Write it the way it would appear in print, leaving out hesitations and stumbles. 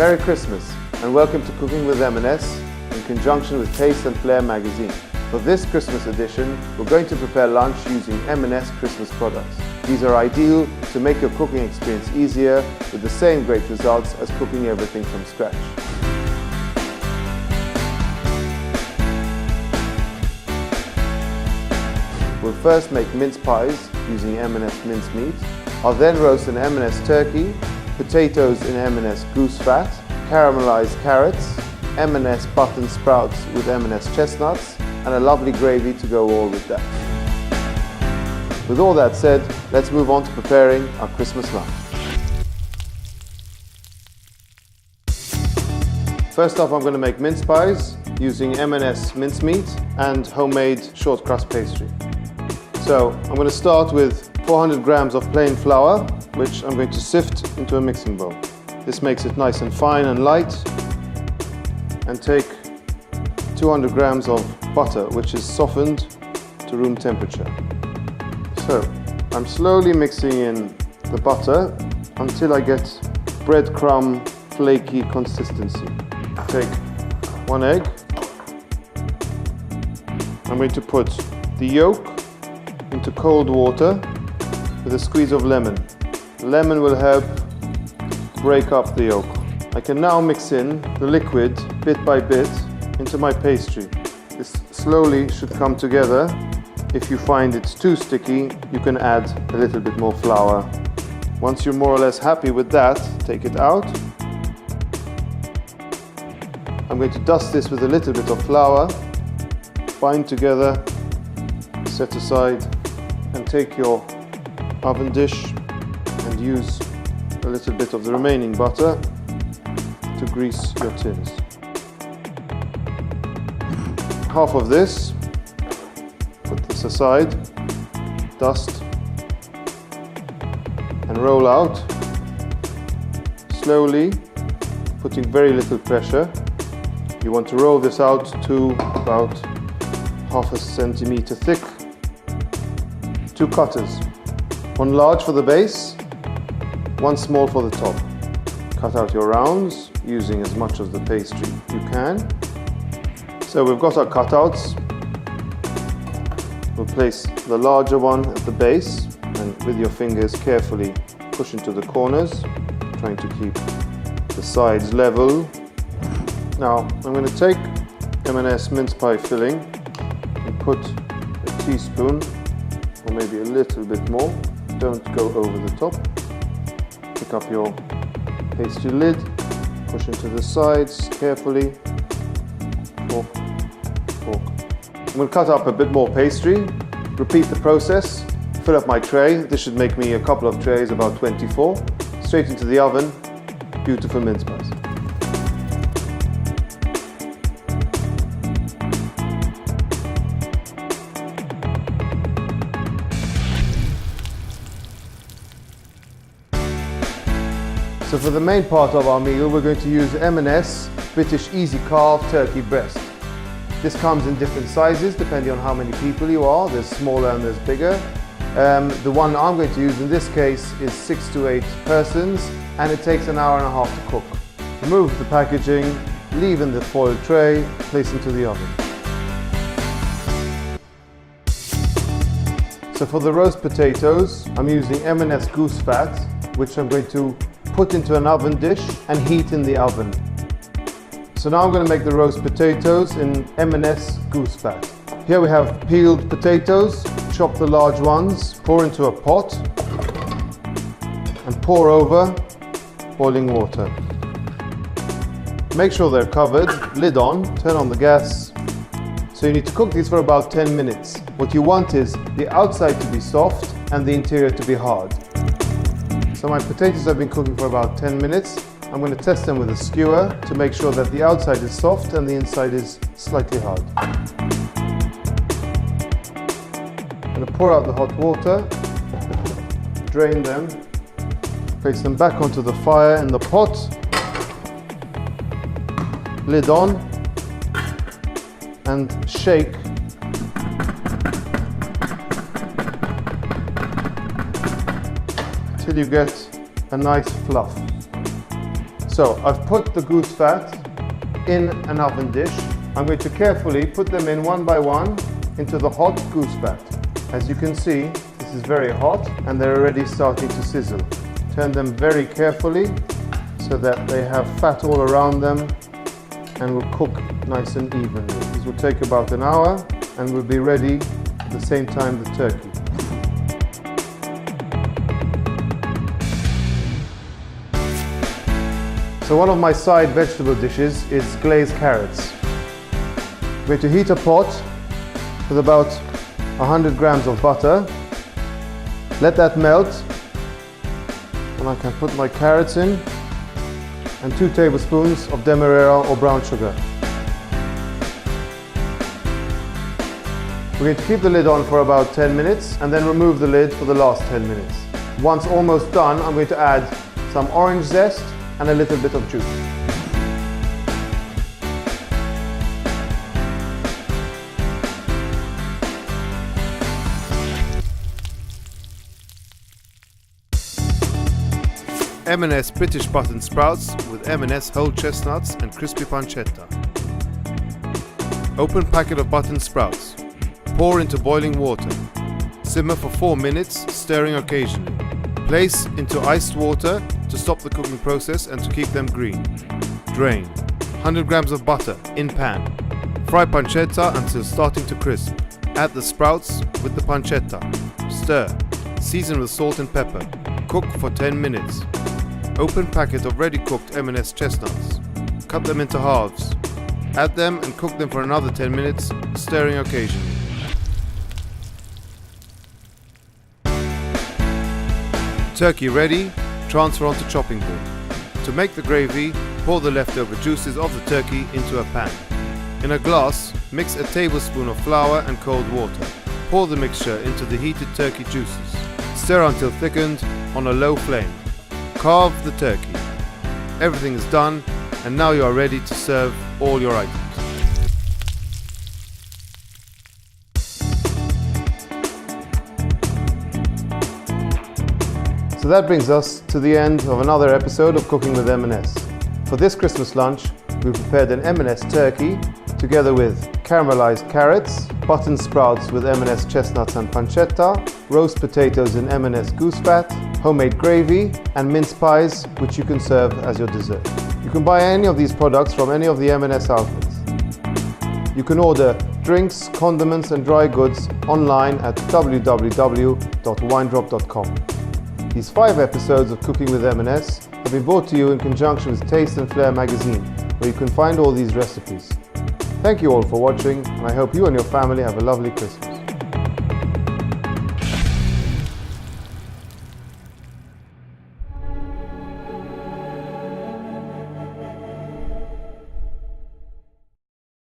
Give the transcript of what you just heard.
Merry Christmas and welcome to Cooking with M&S in conjunction with Taste and Flair magazine. For this Christmas edition, we're going to prepare lunch using M&S Christmas products. These are ideal to make your cooking experience easier with the same great results as cooking everything from scratch. We'll first make mince pies using M&S mince meat. I'll then roast an M&S turkey, potatoes in M&S goose fat, caramelized carrots, M&S button sprouts with M&S chestnuts, and a lovely gravy to go all with that. With all that said, let's move on to preparing our Christmas lunch. First off, I'm going to make mince pies using M&S mincemeat and homemade short crust pastry. So I'm going to start with 400 grams of plain flour, which I'm going to sift into a mixing bowl. This makes it nice and fine and light. And take 200 grams of butter, which is softened to room temperature. So I'm slowly mixing in the butter until I get breadcrumb flaky consistency. Take 1 egg. I'm going to put the yolk into cold water with a squeeze of lemon. The lemon will help break up the yolk. I can now mix in the liquid bit by bit into my pastry. This slowly should come together. If you find it's too sticky, you can add a little bit more flour. Once you're more or less happy with that, take it out. I'm going to dust this with a little bit of flour, bind together, set aside, and take your oven dish and use a little bit of the remaining butter to grease your tins. Half of this, put this aside, dust, and roll out, slowly, putting very little pressure. You want to roll this out to about half a centimeter thick. 2 cutters, 1 large for the base, 1 small for the top. Cut out your rounds using as much of the pastry you can. So we've got our cutouts. We'll place the larger one at the base and with your fingers carefully push into the corners, trying to keep the sides level. Now I'm going to take M&S mince pie filling and put a teaspoon or maybe a little bit more. Don't go over the top. Pick up your pastry lid, push into the sides carefully. Fork, fork. I'm going to cut up a bit more pastry. Repeat the process. Fill up my tray. This should make me a couple of trays, about 24. Straight into the oven. Beautiful mince pies. So for the main part of our meal, we're going to use M&S British Easy Carve Turkey Breast. This comes in different sizes depending on how many people you are. There's smaller and there's bigger. The one I'm going to use in this case is 6 to 8 persons, and it takes an hour and a half to cook. Remove the packaging, leave in the foil tray, place into the oven. So for the roast potatoes, I'm using M&S goose fat, which I'm going to put into an oven dish and heat in the oven. So now I'm going to make the roast potatoes in M&S goose fat. Here we have peeled potatoes, chop the large ones, pour into a pot and pour over boiling water. Make sure they're covered, lid on, turn on the gas. So you need to cook these for about 10 minutes. What you want is the outside to be soft and the interior to be hard. So my potatoes have been cooking for about 10 minutes. I'm going to test them with a skewer to make sure that the outside is soft and the inside is slightly hard. I'm going to pour out the hot water, drain them, place them back onto the fire in the pot, lid on, and shake till you get a nice fluff. So I've put the goose fat in an oven dish. I'm going to carefully put them in one by one into the hot goose fat. As you can see, this is very hot and they're already starting to sizzle. Turn them very carefully so that they have fat all around them and will cook nice and evenly. This will take about an hour and will be ready at the same time the turkey. So one of my side vegetable dishes is glazed carrots. I'm going to heat a pot with about 100 grams of butter. Let that melt and I can put my carrots in and 2 tablespoons of demerara or brown sugar. We're going to keep the lid on for about 10 minutes and then remove the lid for the last 10 minutes. Once almost done, I'm going to add some orange zest and a little bit of juice. M&S British button sprouts with M&S whole chestnuts and crispy pancetta. Open packet of button sprouts. Pour into boiling water. Simmer for 4 minutes, stirring occasionally. Place into iced water to stop the cooking process and to keep them green. Drain. 100 grams of butter in pan. Fry pancetta until starting to crisp. Add the sprouts with the pancetta. Stir. Season with salt and pepper. Cook for 10 minutes. Open packet of ready cooked M&S chestnuts. Cut them into halves. Add them and cook them for another 10 minutes, stirring occasionally. Turkey ready, transfer onto chopping board. To make the gravy, pour the leftover juices of the turkey into a pan. In a glass, mix a tablespoon of flour and cold water. Pour the mixture into the heated turkey juices. Stir until thickened on a low flame. Carve the turkey. Everything is done and now you are ready to serve all your items. So that brings us to the end of another episode of Cooking with M&S. For this Christmas lunch, we prepared an M&S turkey together with caramelized carrots, button sprouts with M&S chestnuts and pancetta, roast potatoes in M&S goose fat, homemade gravy, and mince pies, which you can serve as your dessert. You can buy any of these products from any of the M&S outlets. You can order drinks, condiments, and dry goods online at www.Winedrop.com. These 5 episodes of Cooking with M&S have been brought to you in conjunction with Taste and Flair magazine, where you can find all these recipes. Thank you all for watching, and I hope you and your family have a lovely Christmas.